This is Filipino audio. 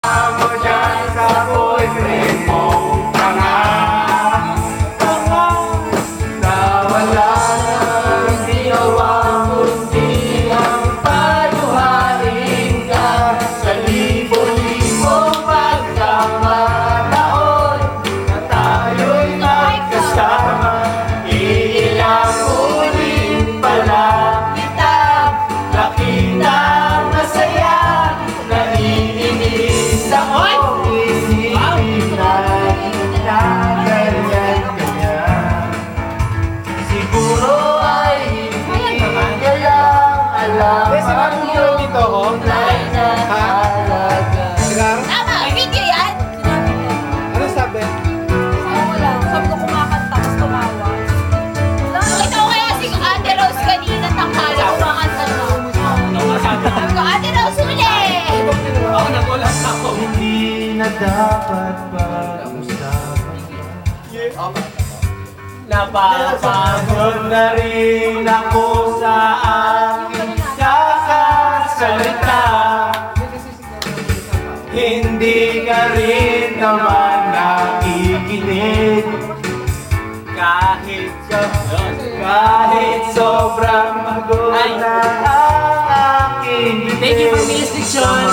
Mo dyan sa boyfriend mong na wala nang ginawa kundi ang payuhain ka sa libo-libong pagkamataon na tayo'y magkasama. Iilang ulit pala kita nakita masaya. Naiinis ako isipin na ganyan-ganyan. Siguro ay hindi ka lang alam ang iyong tunay na halaga. Tama, video yan! Ano sabi? Wala. Sabi ko kumakanta, tapos tumawa. Nakita ko kaya si Ate Rose kanina tangkala kumakanta na. Sabi ko, Ate Rose, uli! Ako nagulat ako. Hindi na dapat pag-usapan. Napapagod na rin ako sa aking kakasalita. Hindi ka rin naman nakikinig. Kahit sobrang pagod na ang aking Thank you for music, Sean.